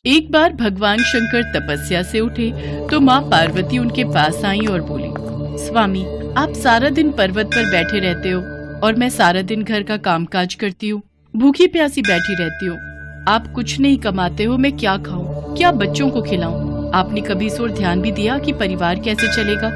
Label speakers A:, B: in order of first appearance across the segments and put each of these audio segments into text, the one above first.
A: एक बार भगवान शंकर तपस्या से उठे तो माँ पार्वती उनके पास आई और बोली, स्वामी, आप सारा दिन पर्वत पर बैठे रहते हो और मैं सारा दिन घर का कामकाज करती हूँ, भूखी प्यासी बैठी रहती हूँ। आप कुछ नहीं कमाते हो, मैं क्या खाऊं, क्या बच्चों को खिलाऊं? आपने कभी इस ओर ध्यान भी दिया कि परिवार कैसे चलेगा?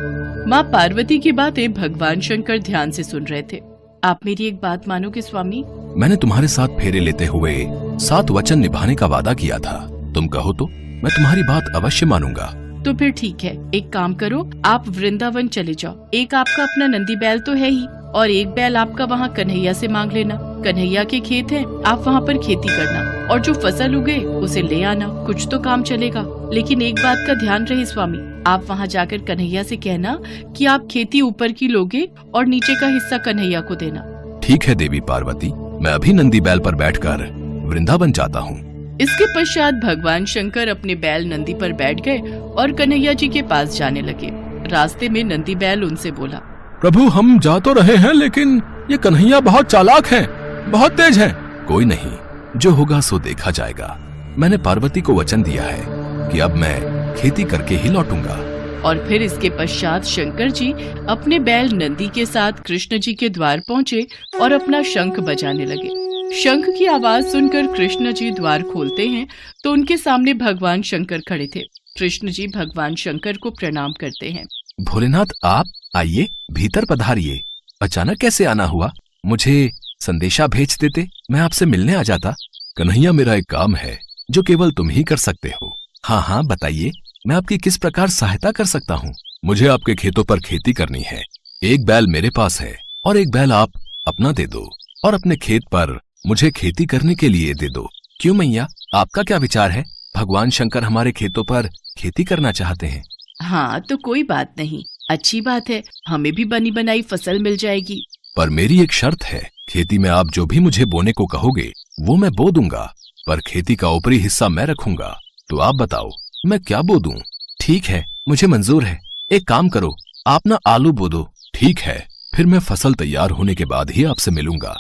A: माँ पार्वती की बातें भगवान शंकर ध्यान से सुन रहे थे। आप मेरी एक बात मानोगे स्वामी?
B: मैंने तुम्हारे साथ फेरे लेते हुए 7 वचन निभाने का वादा किया था। तुम कहो तो मैं तुम्हारी बात अवश्य मानूंगा।
A: तो फिर ठीक है, एक काम करो, आप वृंदावन चले जाओ। एक आपका अपना नंदी बैल तो है ही, और एक बैल आपका वहाँ कन्हैया से मांग लेना। कन्हैया के खेत हैं, आप वहाँ पर खेती करना और जो फसल उगे उसे ले आना, कुछ तो काम चलेगा। लेकिन एक बात का ध्यान रहे स्वामी, आप वहाँ जाकर कन्हैया से कहना कि आप खेती ऊपर की लोगे और नीचे का हिस्सा कन्हैया को देना।
B: ठीक है देवी पार्वती, मैं अभी नंदी बैल पर बैठकर वृंदावन जाता हूँ।
A: इसके पश्चात भगवान शंकर अपने बैल नंदी पर बैठ गए और कन्हैया जी के पास जाने लगे। रास्ते में नंदी बैल उनसे बोला,
B: प्रभु, हम जा तो रहे हैं लेकिन ये कन्हैया बहुत चालाक हैं, बहुत तेज हैं। कोई नहीं, जो होगा सो देखा जाएगा। मैंने पार्वती को वचन दिया है कि अब मैं खेती करके ही लौटूंगा।
A: और फिर इसके पश्चात शंकर जी अपने बैल नंदी के साथ कृष्ण जी के द्वार पहुँचे और अपना शंख बजाने लगे। शंख की आवाज सुनकर कृष्ण जी द्वार खोलते हैं तो उनके सामने भगवान शंकर खड़े थे। कृष्ण जी भगवान शंकर को प्रणाम करते हैं।
B: भोलेनाथ, आप आइए, भीतर पधारिए। अचानक कैसे आना हुआ? मुझे संदेशा भेज देते, मैं आपसे मिलने आ जाता। कन्हैया, मेरा एक काम है जो केवल तुम ही कर सकते हो। हाँ हाँ, बताइए, मैं आपकी किस प्रकार सहायता कर सकता हूँ? मुझे आपके खेतों पर खेती करनी है। एक बैल मेरे पास है और एक बैल आप अपना दे दो और अपने खेत पर मुझे खेती करने के लिए दे दो। क्यों मैया, आपका क्या विचार है? भगवान शंकर हमारे खेतों पर खेती करना चाहते हैं।
A: हाँ, तो कोई बात नहीं, अच्छी बात है, हमें भी बनी बनाई फसल मिल जाएगी।
B: पर मेरी एक शर्त है, खेती में आप जो भी मुझे बोने को कहोगे वो मैं बो दूंगा, पर खेती का ऊपरी हिस्सा मैं रखूंगा। तो आप बताओ मैं क्या बो दूं? ठीक है, मुझे मंजूर है। एक काम करो, आप ना आलू बो दो। ठीक है, फिर मैं फसल तैयार होने के बाद ही आपसे मिलूंगा।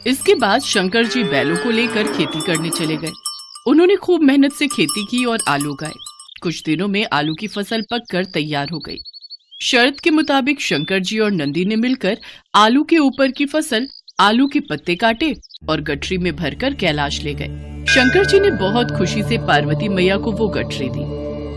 A: इसके बाद शंकर जी बैलों को लेकर खेती करने चले गए। उन्होंने खूब मेहनत से खेती की और आलू उगाए। कुछ दिनों में आलू की फसल पककर तैयार हो गई। शर्त के मुताबिक शंकर जी और नंदी ने मिलकर आलू के ऊपर की फसल, आलू के पत्ते काटे और गठरी में भरकर कैलाश ले गए। शंकर जी ने बहुत खुशी से पार्वती मैया को वो गठरी दी।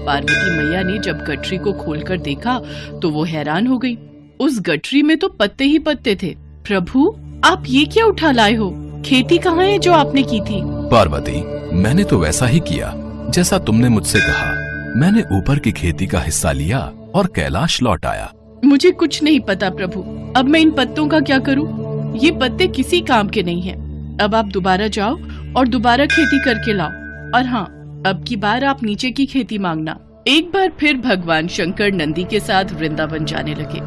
A: पार्वती मैया ने जब गठरी को खोलकर देखा तो वो हैरान हो गई। उस गठरी में तो पत्ते ही पत्ते थे। प्रभु, आप ये क्या उठा लाए हो? खेती कहाँ है जो आपने की थी?
B: पार्वती, मैंने तो वैसा ही किया जैसा तुमने मुझसे कहा। मैंने ऊपर की खेती का हिस्सा लिया और कैलाश लौट आया।
A: मुझे कुछ नहीं पता प्रभु, अब मैं इन पत्तों का क्या करूं? ये पत्ते किसी काम के नहीं हैं। अब आप दोबारा जाओ और दोबारा खेती करके लाओ। और हाँ, अब की बार आप नीचे की खेती मांगना। एक बार फिर भगवान शंकर नंदी के साथ वृंदावन जाने लगे।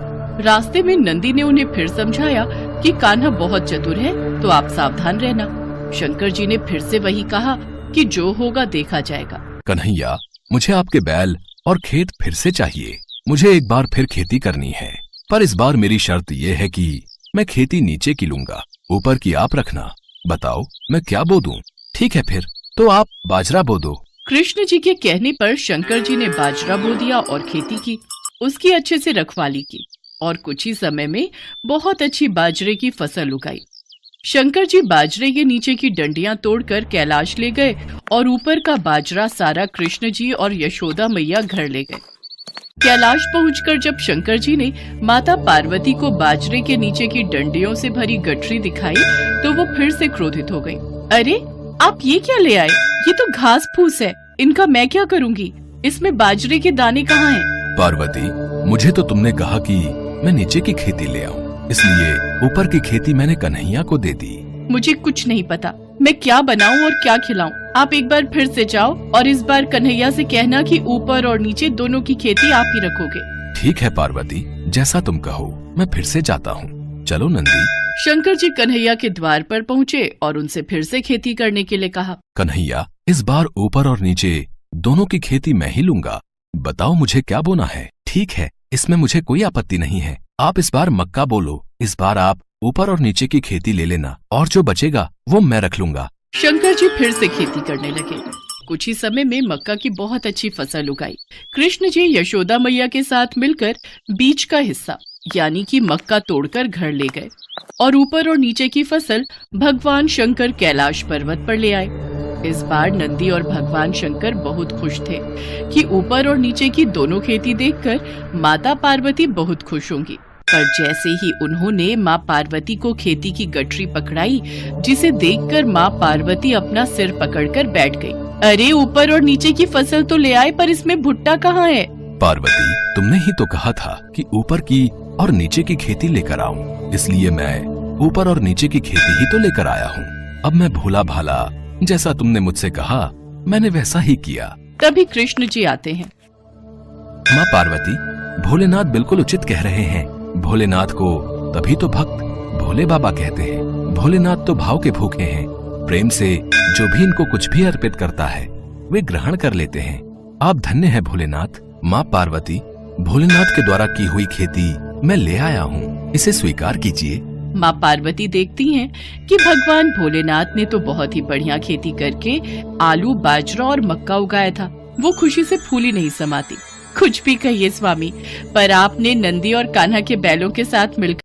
A: रास्ते में नंदी ने उन्हें फिर समझाया कि कान्हा बहुत चतुर है, तो आप सावधान रहना। शंकर जी ने फिर से वही कहा कि जो होगा देखा जाएगा।
B: कन्हैया, मुझे आपके बैल और खेत फिर से चाहिए। मुझे एक बार फिर खेती करनी है, पर इस बार मेरी शर्त ये है कि मैं खेती नीचे की लूंगा, ऊपर की आप रखना। बताओ मैं क्या बो दूं? ठीक है, फिर तो आप बाजरा बो दो।
A: कृष्ण जी के कहने पर शंकर जी ने बाजरा बो दिया और खेती की। उसकी अच्छे से रखवाली की और कुछ ही समय में बहुत अच्छी बाजरे की फसल उगाई। शंकर जी बाजरे के नीचे की डंडियां तोड़कर कैलाश ले गए और ऊपर का बाजरा सारा कृष्ण जी और यशोदा मैया घर ले गए। कैलाश पहुंचकर जब शंकर जी ने माता पार्वती को बाजरे के नीचे की डंडियों से भरी गठरी दिखाई तो वो फिर से क्रोधित हो गई। अरे, आप ये क्या ले आए? ये तो घास फूस है, इनका मैं क्या करूंगी? इसमें बाजरे के दाने कहाँ हैं?
B: पार्वती, मुझे तो तुमने कहा कि मैं नीचे की खेती ले आऊं, इसलिए ऊपर की खेती मैंने कन्हैया को दे दी।
A: मुझे कुछ नहीं पता, मैं क्या बनाऊं और क्या खिलाऊं। आप एक बार फिर से जाओ और इस बार कन्हैया से कहना कि ऊपर और नीचे दोनों की खेती आप ही रखोगे।
B: ठीक है पार्वती, जैसा तुम कहो, मैं फिर से जाता हूँ। चलो नंदी।
A: शंकर जी कन्हैया के द्वार पर पहुँचे और उनसे फिर से खेती करने के लिए कहा।
B: कन्हैया, इस बार ऊपर और नीचे दोनों की खेती मैं ही लूंगा। बताओ मुझे क्या बोना है? ठीक है, इसमें मुझे कोई आपत्ति नहीं है। आप इस बार मक्का बोलो। इस बार आप ऊपर और नीचे की खेती ले लेना और जो बचेगा वो मैं रख लूंगा।
A: शंकर जी फिर से खेती करने लगे। कुछ ही समय में मक्का की बहुत अच्छी फसल उगाई। कृष्ण जी यशोदा मैया के साथ मिलकर बीच का हिस्सा यानी कि मक्का तोड़कर घर ले गए और ऊपर और नीचे की फसल भगवान शंकर कैलाश पर्वत पर ले आए। इस बार नंदी और भगवान शंकर बहुत खुश थे कि ऊपर और नीचे की दोनों खेती देखकर माता पार्वती बहुत खुश होंगी। पर जैसे ही उन्होंने माँ पार्वती को खेती की गठरी पकड़ाई, जिसे देखकर माँ पार्वती अपना सिर पकड़कर बैठ गई। अरे ऊपर और नीचे की फसल तो ले आए, पर इसमें भुट्टा कहाँ है?
B: पार्वती, तुमने ही तो कहा था कि ऊपर की और नीचे की खेती लेकर आऊं, इसलिए मैं ऊपर और नीचे की खेती ही तो लेकर आया हूँ। अब मैं भोला भाला जैसा तुमने मुझसे कहा मैंने वैसा ही किया।
A: तभी कृष्ण जी आते हैं।
B: माँ पार्वती, भोलेनाथ बिल्कुल उचित कह रहे हैं। भोलेनाथ को तभी तो भक्त भोले बाबा कहते हैं। भोलेनाथ तो भाव के भूखे हैं। प्रेम से जो भी इनको कुछ भी अर्पित करता है वे ग्रहण कर लेते हैं। आप धन्य हैं भोलेनाथ। माँ पार्वती, भोलेनाथ के द्वारा की हुई खेती मैं ले आया हूँ, इसे स्वीकार कीजिए।
A: माँ पार्वती देखती हैं कि भगवान भोलेनाथ ने तो बहुत ही बढ़िया खेती करके आलू, बाजरा और मक्का उगाया था। वो खुशी से फूली नहीं समाती। कुछ भी कहिए स्वामी, पर आपने नंदी और कान्हा के बैलों के साथ मिलकर